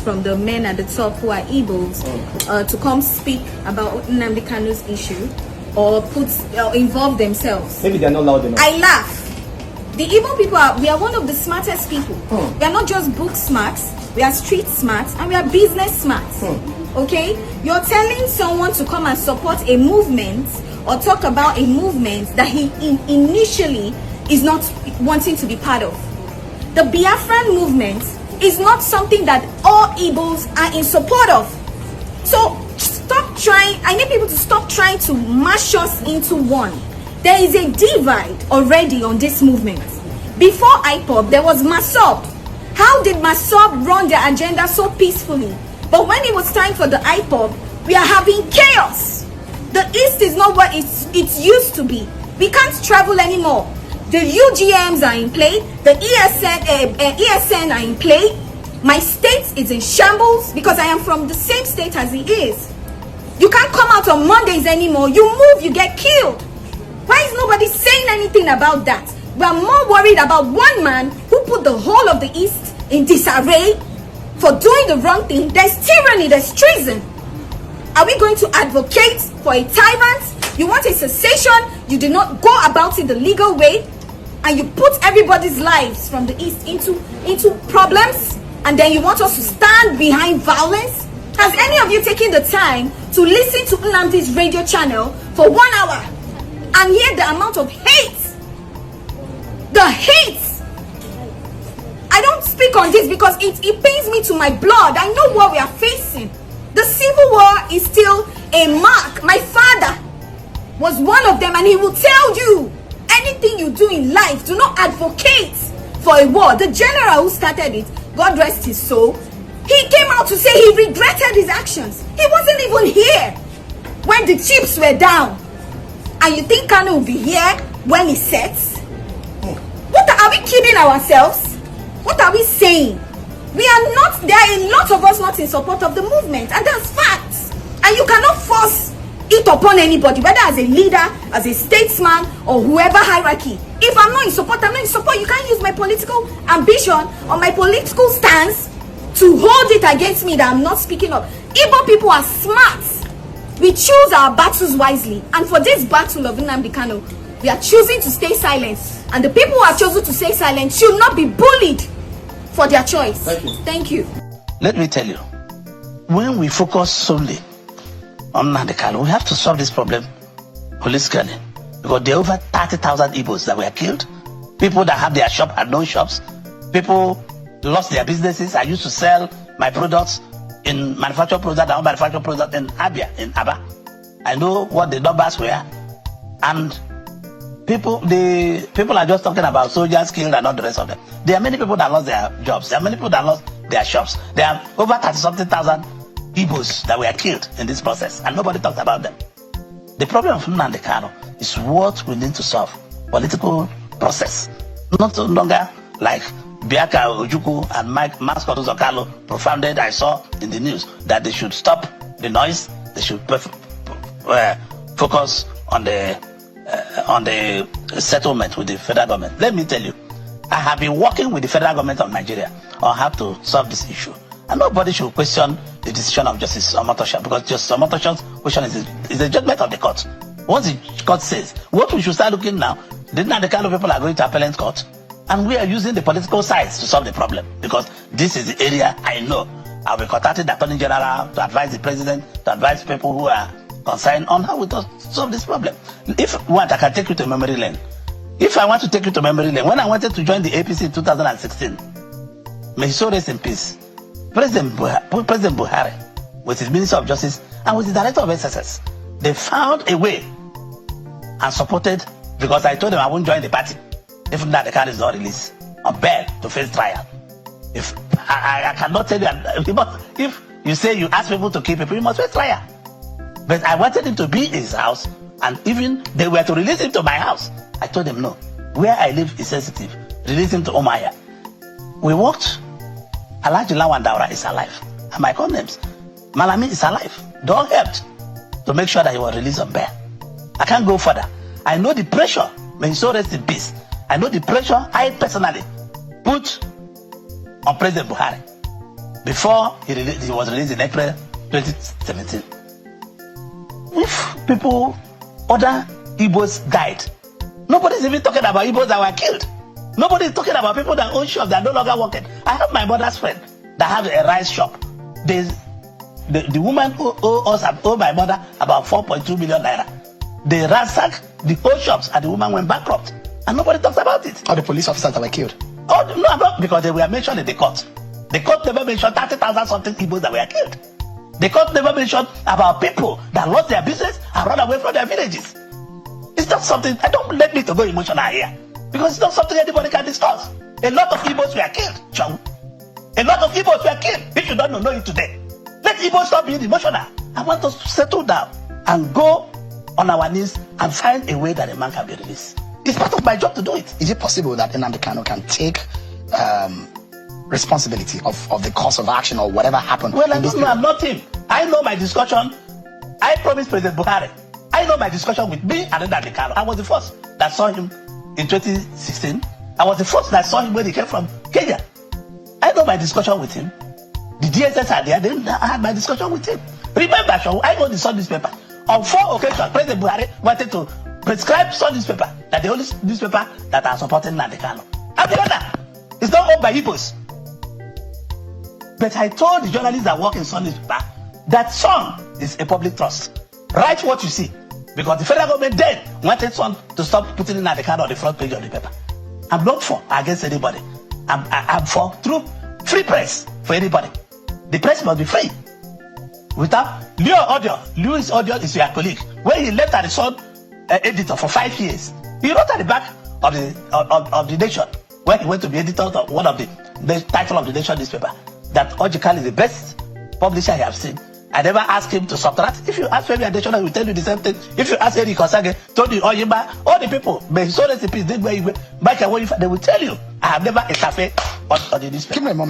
from the men at the top who are Igbos to come speak about Nnamdi Kanu's issue or involve themselves. Maybe they're not loud enough. I laugh. The Igbo people we are one of the smartest people. We are not just book smarts, we are street smarts, and we are business smarts. Okay? You're telling someone to come and support a movement or talk about a movement that he initially is not wanting to be part of. The Biafran movement is not something that all Igbos are in support of. So stop trying. I need people to stop trying to mash us into one. There is a divide already on this movement. Before IPOB, there was Masob. How did Masob run their agenda so peacefully? But when it was time for the IPOB, we are having chaos. The East is not what it used to be. We can't travel anymore. The UGMs are in play. The ESN are in play. My state is in shambles because I am from the same state as he is. You can't come out on Mondays anymore. You move, you get killed. Why is nobody saying anything about that? We are more worried about one man who put the whole of the East in disarray for doing the wrong thing. There's tyranny, there's treason. Are we going to advocate for a tyrant? You want a cessation, you do not go about it the legal way, and you put everybody's lives from the East into problems, and then you want us to stand behind violence? Has any of you taken the time to listen to Nnamdi's radio channel for 1 hour and hear the amount of hate? The hate! I don't speak on this because it pains me to my blood. I know what we are facing. The Civil War is still a mark. My father was one of them, and he will tell you, anything you do in life, do not advocate for a war. The general who started it, God rest his soul, he came out to say he regretted his actions. He wasn't even here when the chips were down. And you think Kanu will be here when he sets? What are we kidding ourselves? What are we saying? We are not, there are a lot of us not in support of the movement, and that's facts. And you cannot force it upon anybody, whether as a leader, as a statesman, or whoever hierarchy. If I'm not in support, I'm not in support. You can't use my political ambition or my political stance to hold it against me that I'm not speaking up. Igbo people are smart. We choose our battles wisely. And for this battle of Nnamdi Kanu, we are choosing to stay silent. And the people who are chosen to stay silent should not be bullied for their choice. Thank you. Thank you. Let me tell you, when we focus solely on Nnamdi Kanu, we have to solve this problem holistically. Because there are over 30,000 Igbos that were killed. People that have their shop had no shops. People lost their businesses. I used to sell my products in manufactured products, I manufactured products in Abia, in Aba. I know what the numbers were. And people are just talking about soldiers killed and not the rest of them. There are many people that lost their jobs. There are many people that lost their shops. There are over 30-something thousand Igbos that were killed in this process, and nobody talks about them. The problem of Nnamdi Kanu is what we need to solve. Political process. Not no longer like Biaka Ojukwu and Max Okalo profounded, I saw in the news, that they should stop the noise, they should focus on the settlement with the federal government. Let me tell you, I have been working with the federal government of Nigeria on how to solve this issue. And nobody should question the decision of Justice Omotosha, because Justice Omotosha's question is the judgment of the court. Once the court says, what we should start looking now, the kind of people are going to appellate court, and we are using the political sides to solve the problem, because this is the area I know. I'll be contacting the Attorney General to advise the President, to advise people who are concerned on how we solve this problem. If you want, I can take you to memory lane. If I want to take you to memory lane, when I wanted to join the APC in 2016, may he so rest in peace, President Buhari, with his Minister of Justice and with the Director of SSS, they found a way and supported, because I told them I won't join the party if Nnamdi Kanu is not released on bail to face trial. If I cannot tell you, if you say you ask people to keep people, you must face trial. But I wanted him to be in his house, and even they were to release him to my house. I told them no. Where I live is sensitive. Release him to Omaya. We walked. Alhaji Lawan Daura is alive. And my names. Malami is alive. They all helped to make sure that he was released on bail. I can't go further. I know the pressure. May he so rest in peace. I know the pressure I personally put on President Buhari. before he was released in April 2017. If people, other Igbos died, nobody's even talking about Igbos that were killed. Nobody's talking about people that own shops that are no longer working. I have my mother's friend that has a rice shop. The woman who owed my mother about 4.2 million naira. They ransacked the whole shops and the woman went bankrupt. And nobody talks about it. Or the police officers that were killed. Oh, no, not because they were mentioned in the court. The court never mentioned 30,000 something Igbos that were killed. The court never mentioned about people that lost their business and ran away from their villages. It's not something, let me to go emotional here. Because it's not something anybody can discuss. A lot of Igbos were killed, Chong. A lot of Igbos were killed. If you don't know it today. Let Igbos stop being emotional. I want us to settle down and go on our knees and find a way that a man can be released. It's part of my job to do it. Is it possible that Nnamdi Kanu can take responsibility of the course of action or whatever happened? Well, I don't know. I'm not him. I know my discussion. I promised President Buhari. I know my discussion with me and Nnamdi Kanu. I was the first that saw him in 2016. I was the first that saw him when he came from Kenya. I know my discussion with him. The DSS are there. I had my discussion with him. Remember, I own the Sun newspaper. On 4 occasions, President Buhari wanted to prescribe Sun newspaper, that the only newspaper that are supporting Nnamdi Kanu. And the other is not owned by Igbos. But I told the journalists that work in Sun newspaper that Sun is a public trust. Write what you see. Because the federal government then wanted Sun to stop putting Nnamdi Kanu on the front page of the paper. I'm not for against anybody. I'm for free press for anybody. The press must be free. Without Louis Audio is your colleague. When he left at the Sun editor for 5 years, he wrote at the back of the Nation, when he went to be editor of one of the title of the Nation newspaper, that Ojikal is the best publisher I have seen. I never asked him to subtract. If you ask Femi Adesina, he will tell you the same thing. If you ask Eric Osage, Tony Oyeba, all the people, so recipes, they will tell you. I have never interfered on the newspaper. Give me a moment.